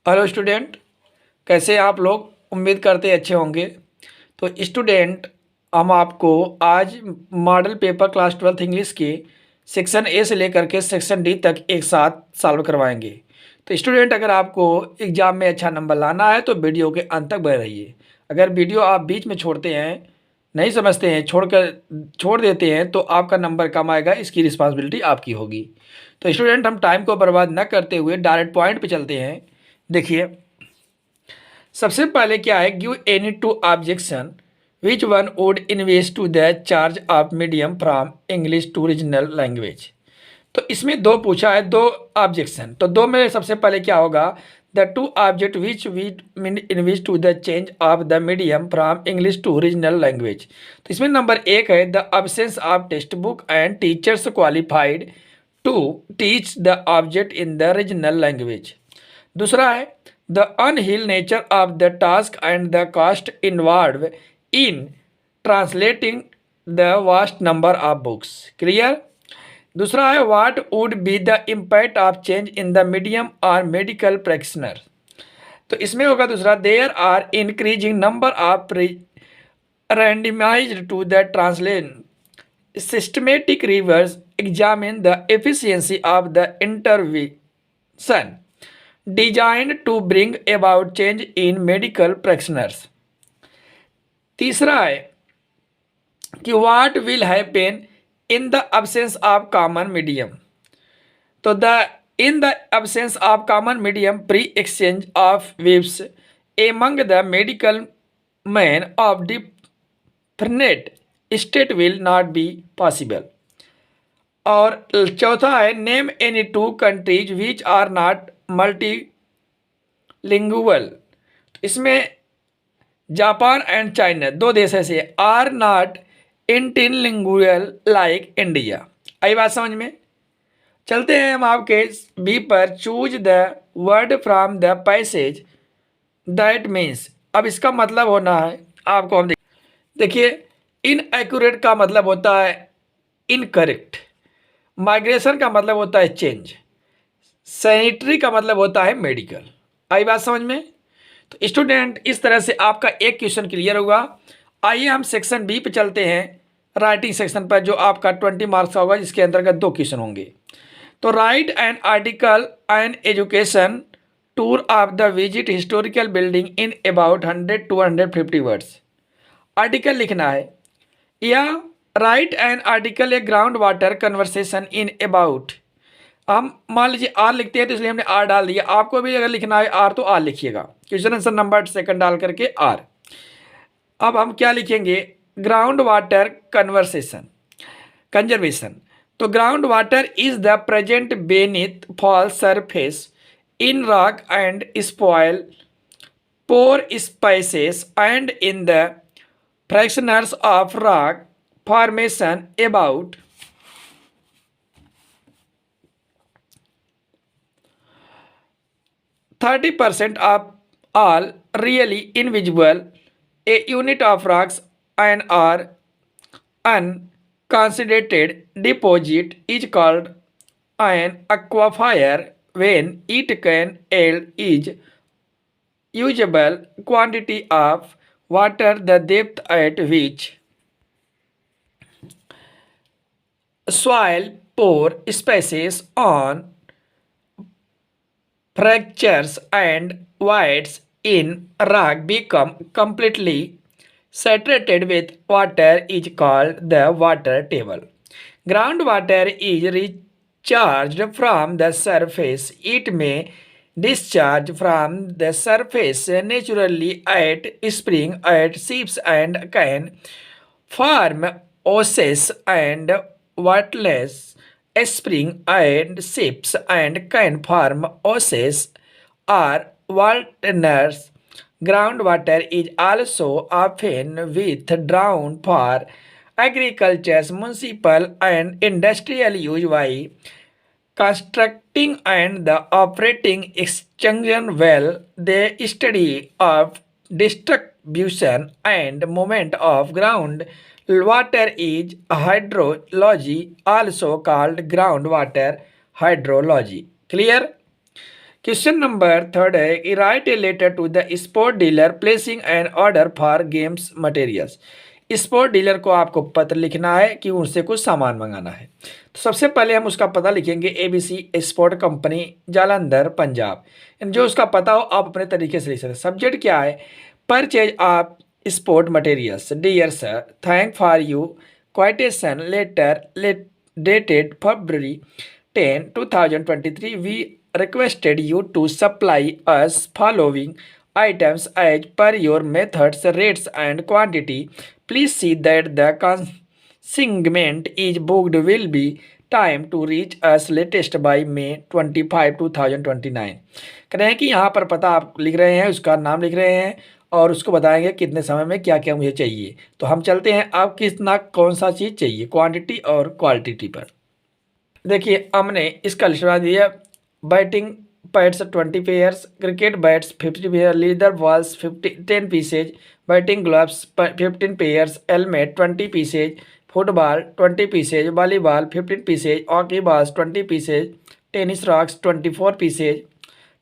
Hello student, कैसे हैं आप लोग। उम्मीद करते हैं अच्छे होंगे। तो स्टूडेंट, हम आपको आज model paper class 12th English के सेक्शन ए से लेकर के सेक्शन डी तक एक साथ सॉल्व करवाएंगे। तो स्टूडेंट, अगर आपको एग्ज़ाम में अच्छा नंबर लाना है तो वीडियो के अंत तक बने रहिए। अगर वीडियो आप बीच में छोड़ते हैं, नहीं समझते हैं, छोड़ देते हैं तो आपका नंबर कम आएगा। इसकी रिस्पॉन्सिबिलिटी आपकी होगी। तो स्टूडेंट, हम टाइम को बर्बाद न करते हुए डायरेक्ट पॉइंट पे चलते हैं। देखिए, सबसे पहले क्या है, give any two objection which one would invest to the charge of medium from English to regional language. तो इसमें दो पूछा है, दो ऑब्जेक्शन। तो दो में सबसे पहले क्या होगा, the two object which we invest to the change of the medium from English to regional language. तो इसमें नंबर एक है the absence of text book and teachers qualified to teach the object in the regional language. दूसरा है the uphill nature of the task and the cost involve in translating the vast number of books. Clear. दूसरा है what would be the impact of change in the medium और medical practitioner. तो इसमें होगा दूसरा, there are increasing number of randomized to the translation. Systematic reviewers examine the efficiency of the intervention designed to bring about change in medical practitioners. तीसरा है कि what will happen in the absence of common medium. तो in the absence of common medium, pre-exchange of views among the medical men of different state will not be possible. और चौथा है name any two countries which are not multilingual. इसमें Japan and China दो देश ऐसे are not interlingual like India. आई बात समझ में। चलते हैं हम आपके बी पर, choose the word from the passage that means. अब इसका मतलब होना है आपको, हम देखिए, इनएक्यूरेट का मतलब होता है इनकरेक्ट, माइग्रेशन का मतलब होता है चेंज, सैनिटरी का मतलब होता है मेडिकल। आई बात समझ में। तो स्टूडेंट, इस तरह से आपका एक क्वेश्चन क्लियर हुआ। आइए हम सेक्शन बी पे चलते हैं, राइटिंग सेक्शन पर, जो आपका 20 मार्क्स का होगा, जिसके अंतर्गत दो क्वेश्चन होंगे। तो right an article and education tour of the visit historical building in about 100 to 150 words. Article लिखना है, या right an article a ground water conversation in about. हम मान लीजिए आर लिखते हैं तो इसलिए हमने आर डाल दिया। आपको भी अगर लिखना है आर तो आर लिखिएगा, क्वेश्चन आंसर नंबर सेकंड डाल करके आर। अब हम क्या लिखेंगे, ग्राउंड वाटर कन्वर्सेशन कंजर्वेशन। तो ground water is the present beneath fall surface in rock and spoil pore spaces and in the fractioners of rock formation about 30% of all really invisible. A unit of rocks and are unconcentrated deposit is called an aquifer when it can yield is usable quantity of water. The depth at which soil pore spaces on fractures and voids in rock become completely saturated with water is called the water table. Groundwater is recharged from the surface. It may discharge from the surface naturally at spring, at seeps, and can form oases and wetlands. Spring and seeps and can form oases or wetlands. Groundwater is also often withdrawn for agriculture, municipal, and industrial use by constructing and the operating extraction well. The study of distribution and movement of ground water is hydrology, also called groundwater hydrology. Clear? Question number third है कि write a letter to the sport dealer placing an order for games materials. Sport dealer को आपको पत्र लिखना है कि उनसे कुछ सामान मंगाना है। तो सबसे पहले हम उसका पता लिखेंगे, ABC sport company, Jalandhar, Punjab. जो उसका पता हो आप अपने तरीके से लिख सकते हैं। सब्जेक्ट क्या है? Purchase of sport materials. Dear sir, thank for you quotation letter dated February 10, 2023. We requested you to supply us following items as per your methods, rates, and quantity. Please see that the consignment is booked will be time to reach us latest by May 25, 2029. कह रहे हैं कि यहाँ पर पता आप लिख रहे हैं, उसका नाम लिख रहे हैं और उसको बताएंगे कितने समय में क्या क्या मुझे चाहिए। तो हम चलते हैं, आप कितना कौन सा चीज़ चाहिए, क्वांटिटी और क्वालिटी पर। देखिए हमने इसका लिस्ट बना दिया। Batting pads 20 pairs, cricket bats 50 pair, leather balls 10 pieces, batting gloves 15 pairs, helmet 20 pieces, football 20 pieces, volleyball 15 pieces, hockey balls 20 pieces, tennis rocks 24 pieces,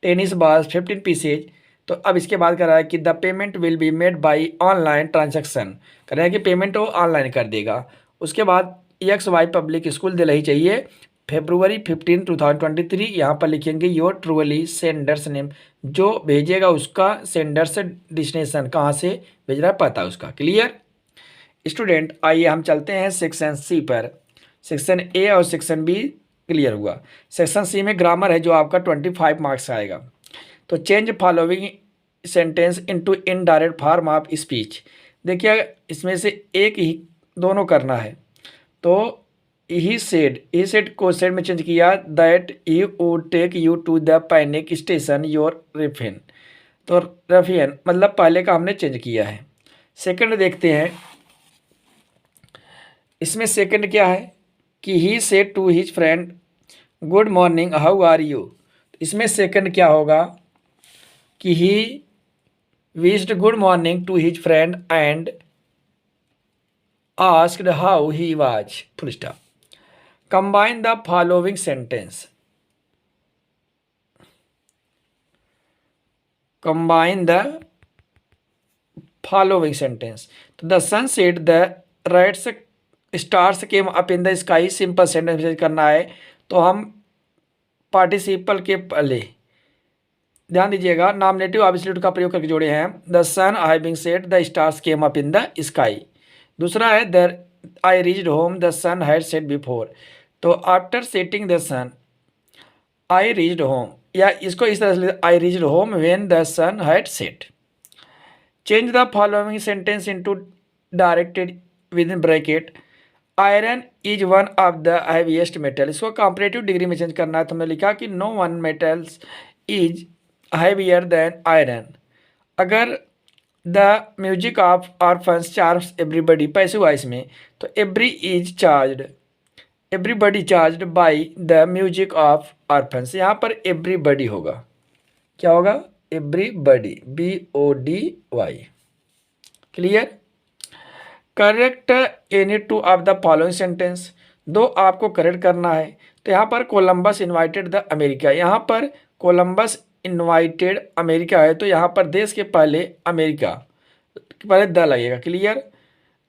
tennis balls 15 pieces. तो अब इसके बाद कर रहा है कि the payment will be made by online transaction. कर रहा है कि पेमेंट वो ऑनलाइन कर देगा। उसके बाद EXY पब्लिक स्कूल दिल्ली चाहिए, February 15, 2023। यहाँ पर लिखेंगे योर ट्रूली सेंडर्स नेम, जो भेजेगा उसका सेंडर्स डेस्टिनेशन, कहाँ से भेज रहा है पता उसका। क्लियर स्टूडेंट, आइए हम चलते हैं सेक्शन C पर। सेक्शन A और सेक्शन B क्लियर हुआ। सेक्शन C में ग्रामर है जो आपका 25 मार्क्स आएगा। तो change following sentence into indirect form of speech. देखिए इसमें से एक ही दोनों करना है। तो ही सेड को सेड में चेंज किया, that he would take you to the panic station your ruffian. तो रफियन मतलब पहले का हमने चेंज किया है। सेकंड देखते हैं, इसमें सेकंड क्या है कि he said to his friend good morning how are you. इसमें सेकंड क्या होगा कि he wished good morning to his friend and asked how he was, full stop. Combine the following sentence. Combine the following sentence. तो the sun said the rights stars came up in the sky. Simple sentence करना है तो हम participle के पहले ध्यान दीजिएगा nominative absolute का प्रयोग करके जोड़े हैं। The sun having said the stars came up in the sky. दूसरा है the I reached home the sun had set before. तो after setting the sun I reached home, या इसको इस तरह से I reached home when the sun had set. Change the following sentence into directed with in bracket. Iron is one of the heaviest metal. इसको comparative degree में change करना है। तो हमने लिखा कि no one metals is heavier than iron. अगर the music of orphans charms everybody passive हुआ इसमें, तो every is charged, everybody charged by the music of orphans. यहाँ पर एवरीबडी होगा, क्या होगा? Everybody, BODY। Clear. Correct any two of the following sentence. दो आपको करेक्ट करना है। तो यहाँ पर कोलंबस इन्वाइटेड द अमेरिका, यहाँ पर कोलंबस इन्वाइटेड अमेरिका है तो यहाँ पर देश के पहले अमेरिका पहले द लगेगा। Clear.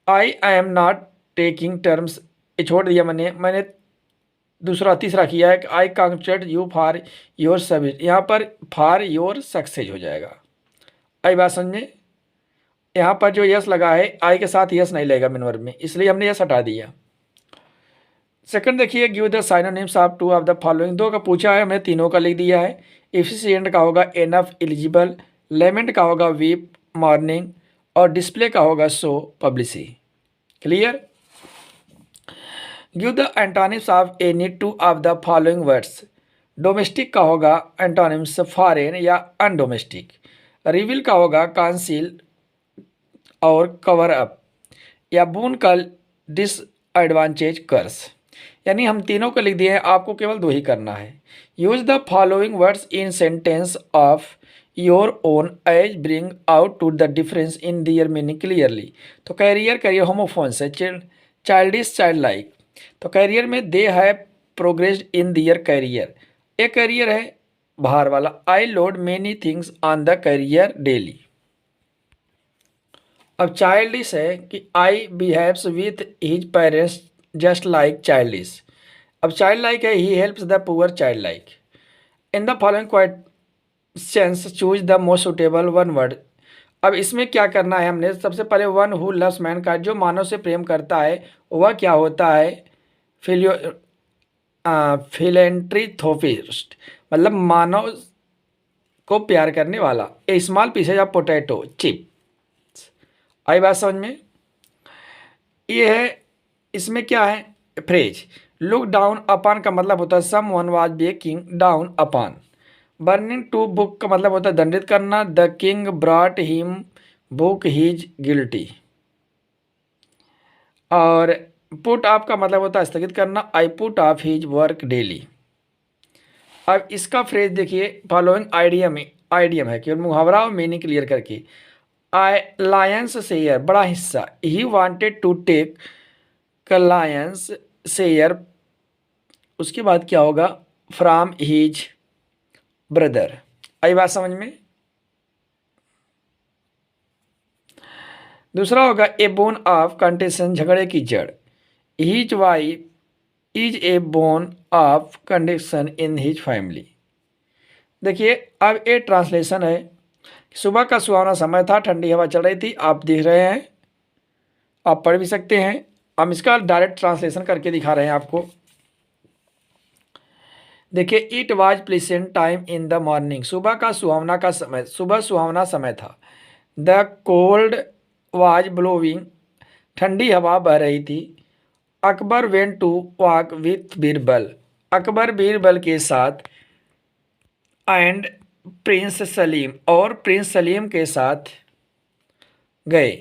I am not taking terms, ये छोड़ दिया मैंने दूसरा तीसरा किया है कि I congratulate you for your service, यहाँ पर फॉर योर सक्सेस हो जाएगा। आई बात समझे। यहाँ पर जो यस लगा है आई के साथ यस नहीं लगेगा मेन वर्ब में, इसलिए हमने यस हटा दिया। सेकंड देखिए, give the synonyms of to of the following. दो का पूछा है, हमने तीनों का लिख दिया है। एफिशिएंट का होगा एनफ, एलिजिबल। लेमेंट का होगा वीप, मॉर्निंग। और डिस्प्ले का होगा show, publicity. Clear. Give the antonyms of any two of the following words. Domestic का होगा एंटोनिम्स फॉरेन या अनडोमेस्टिक। रिवील का होगा कांसील और कवर अप, या बून का डिसएडवांटेज कर्स। यानी हम तीनों को लिख दिए हैं, आपको केवल दो ही करना है। Use the following words in sentence of your own as bring out to the difference in their meaning clearly. तो कैरियर करियर होमोफोन्स है, चाइल्डिश, चाइल्ड लाइक। तो कैरियर में they have progressed in their carrier, एक carrier है भार वाला। I load many things on the career daily. अब childish है कि I behaves with his parents just like childish. अब चाइल्ड लाइक है, he helps the poor child like. In the following questions choose the most suitable one word. अब इसमें क्या करना है हमने, सबसे पहले वन हु लव्स मैन का, जो मानव से प्रेम करता है वह क्या होता है, फिलियो फिलेंट्रीथोपिस्ट, मतलब मानव को प्यार करने वाला। A small pieces of potato chip. आई बात समझ में? ये है, इसमें क्या है, फ्रेज लुक डाउन अपॉन का मतलब होता है someone was baking down upon. Burning to book का मतलब होता है दंडित करना। The king brought him book his guilty. और पुट ऑफ का मतलब होता है स्थगित करना। I put off his work daily. अब इसका फ्रेज देखिए, फॉलोइंग आइडियम है, केवल मुहावरा और मीनिंग क्लियर करके। आई लायंस शेयर बड़ा हिस्सा, ही वांटेड टू टेक का लायंस शेयर, उसके बाद क्या होगा, फ्रॉम हिज ब्रदर। आई बात समझ में? दूसरा होगा ए बोन ऑफ कंटेंशन, झगड़े की जड़। His wife is a bone of condition in his family. देखिए अब ए ट्रांसलेशन है, सुबह का सुहावना समय था, ठंडी हवा चल रही थी, आप देख रहे हैं, आप पढ़ भी सकते हैं। हम इसका डायरेक्ट ट्रांसलेशन करके दिखा रहे हैं आपको। देखिए it was pleasant time in the morning, सुबह का सुहावना का समय, सुबह सुहावना समय था। द कोल्ड वाज ब्लोविंग, ठंडी हवा बह रही थी। Akbar went to walk with Birbal, Akbar Birbal के साथ, एंड प्रिंस सलीम, और प्रिंस सलीम के साथ गए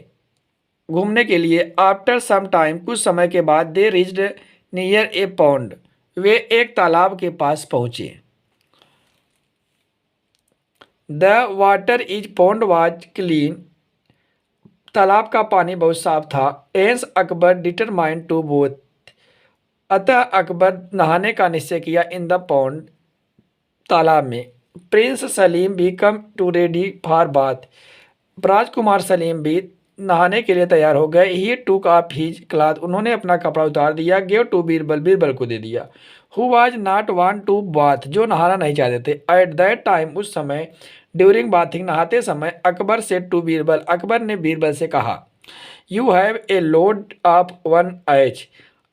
घूमने के लिए। आफ्टर सम टाइम, कुछ समय के बाद, they reached near a pond, वे एक तालाब के पास पहुंचे। The water is pond was clean, तालाब का पानी बहुत साफ था। Hence Akbar determined to bathe, अतः अकबर नहाने का निश्चय किया। इन द पॉन्ड, तालाब में। प्रिंस सलीम भी come to ready for bath, राजकुमार सलीम भी नहाने के लिए तैयार हो गए। ही टूक ऑफ हिज क्लॉथ, उन्होंने अपना कपड़ा उतार दिया। गिव टू बीरबल, बीरबल को दे दिया। Who was not want to bath, जो नहाना नहीं चाहते थे। एट दैट टाइम, उस समय। ड्यूरिंग बाथिंग, नहाते समय। अकबर सेड टू बीरबल, अकबर ने बीरबल से कहा। You have a load of one age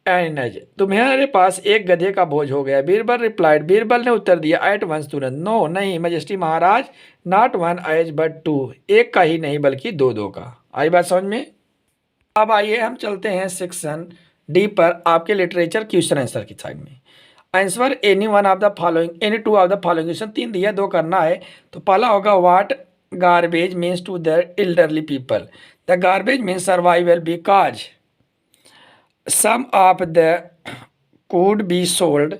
an age, तुम्हारे पास एक गधे का बोझ हो गया। बीरबल रिप्लाइड, बीरबल ने उत्तर दिया। एट वंस, तुरंत। नो नहीं मजेस्टी महाराज, not one age but two, एक का ही नहीं बल्कि दो दो का। आई बात समझ में? अब आइए हम चलते हैं सेक्शन डी पर, आपके लिटरेचर क्वेश्चन आंसर की साइड में। Answer any one of the following, any two of the following question, तीन दिया, दो करना है। तो पहला होगा what garbage means to the elderly people. The garbage means survival because some of the could be sold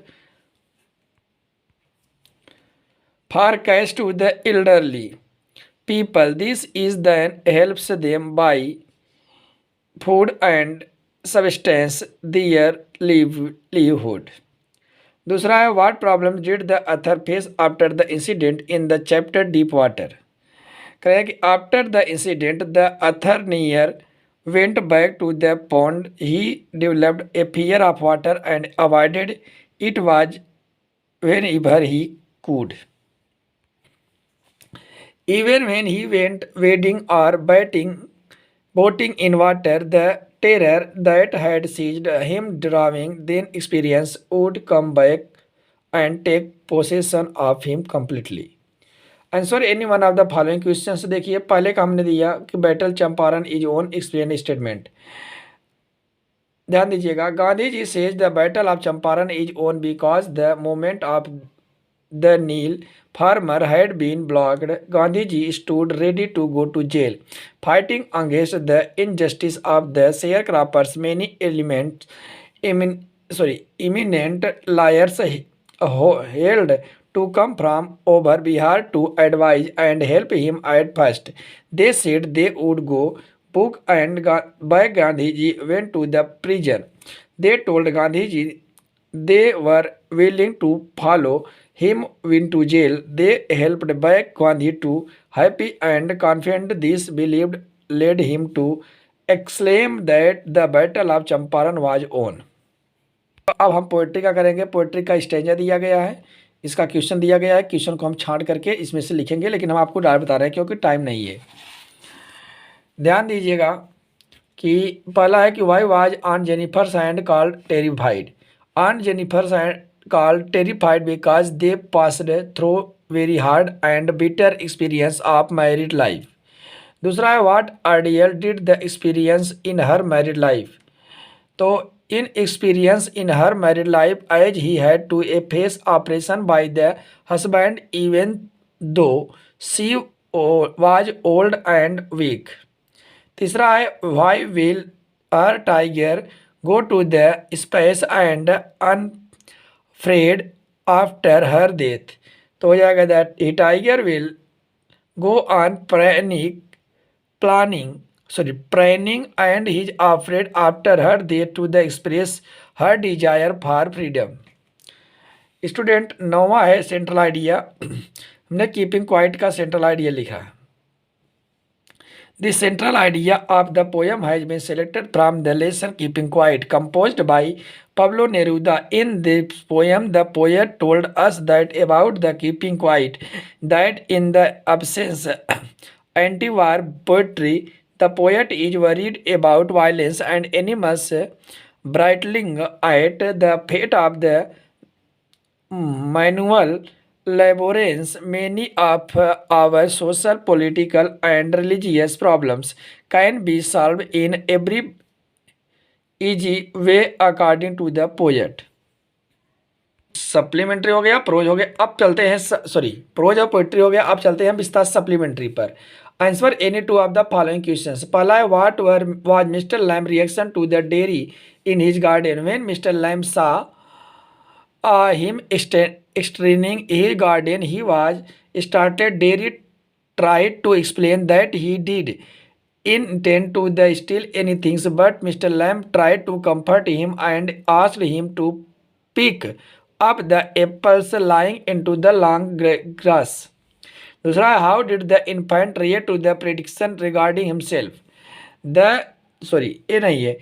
for cash to the elderly people. This is then helps them buy food and substance their livelihood. दूसरा है what problem did the author face after the incident in the chapter deep water. कहें कि after the incident the author near went back to the pond. He developed a fear of water and avoided it was whenever he could. Even when he went wading or boating in water, the terror that had seized him drowning then experience would come back and take possession of him completely. Answer any one of the following questions. देखिए पहले का हमने दिया कि battle Champaran is won explain statement. ध्यान दीजिएगा, Gandhi ji says the battle of Champaran is won because the movement of the neel farmer had been blocked. Gandhi ji stood ready to go to jail fighting against the injustice of the share croppers. Many elements eminent lawyers held to come from over Bihar to advise and help him at first. They said they would go book and by Gandhi ji went to the prison. They told Gandhi ji they were willing to follow him into jail. They helped back Gandhi to happy and confident. This believed led him to exclaim that the battle of Champaran was won. अब हम poetry का करेंगे। Poetry का stanza दिया गया है, इसका question दिया गया है। क्वेश्चन को हम छांट करके इसमें से लिखेंगे, लेकिन हम आपको डायरेक्ट बता रहे हैं क्योंकि टाइम नहीं है। ध्यान दीजिएगा कि पहला है कि why was on Jennifer's hand cold terrified. On Jennifer's hand cold terrified because they passed through very hard and bitter experience of married life. दूसरा है what ideal did the experience in her married life. तो in experience in her married life as he had to a face operation by the husband even though she was old and weak. तीसरा है why will her tiger go to the space and unafraid after her death. तो हो जाएगा that a tiger will go on preening and he is afraid after her death to the express her desire for freedom। Student नौवा है central idea. हमने keeping quiet का central idea लिखा। The central idea of the poem has been selected from the lesson Keeping Quiet, composed by Pablo Neruda. In this poem, the poet told us that about the keeping quiet, that in the absence anti-war poetry, the poet is worried about violence and animals, brightening at the fate of the manual laborers. Many of our social, political, and religious problems can be solved in every easy way according to the poet। Supplementary हो गया, pros हो गया। अब चलते हैं pros और poetry हो गया। अब चलते हैं विस्तार सप्लीमेंट्री पर। Answer any two of the following questions. पहला है what was mister Lamb reaction to the dairy in his garden when mister Lamb saw him straining his garden he was started dairy tried to explain that he did intend to the steal anything, but Mr. Lamb tried to comfort him and asked him to pick up the apples lying into the long grass। दूसरा, how did the infant react to the prediction regarding himself? ये नहीं है।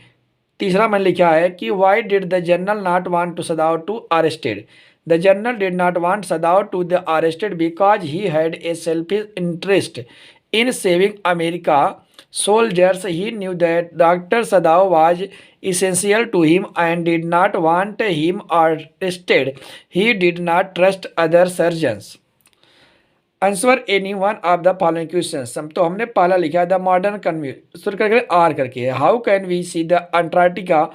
तीसरा मैंने लिखा है कि why did the general not want to Sadao to arrested. The general did not want Sadao to the arrested because he had a selfish interest in saving America soldiers. He knew that doctor Sadao was essential to him and did not want him arrested. He did not trust other surgeons। Answer any one of the following questions. तो हमने पहला लिखा the modern शुरू करके R करके। How can we see the Antarctica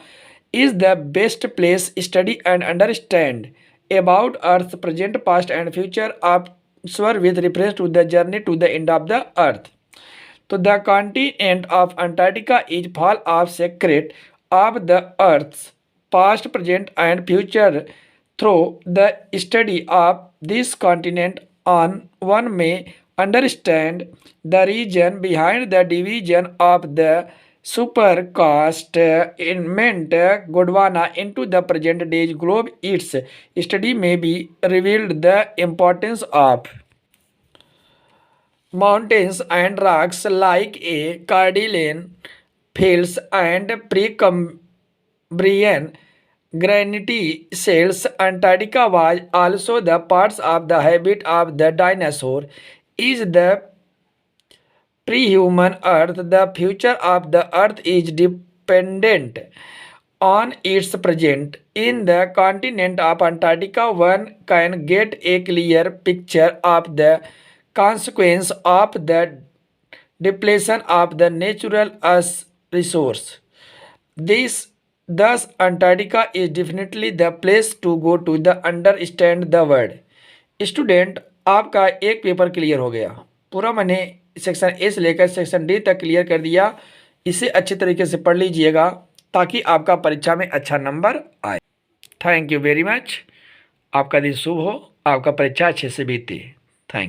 is the best place study and understand about earth present past and future of स्वर with reference to the journey to the end of the earth. तो the continent of Antarctica is full of secret of the earth past present and future through the study of this continent on one may understand the reason behind the division of the supercontinent Gondwana into the present day globe. Its study may be revealed the importance of mountains and rocks like a Cordilleran fields and Precambrian granite shells. Antarctica was also the parts of the habit of the dinosaur. Is the pre-human Earth. The future of the Earth is dependent on its present. In the continent of Antarctica, one can get a clear picture of the consequence of the depletion of the natural resource. Thus, Antarctica is definitely the place to go to the understand the world। Student, आपका एक paper clear हो गया पूरा। मैंने section A से लेकर section D तक clear कर दिया। इसे अच्छे तरीके से पढ़ लीजिएगा ताकि आपका परीक्षा में अच्छा नंबर आए। Thank you very much. आपका दिन शुभ हो, आपका परीक्षा अच्छे से बीते। Thank you.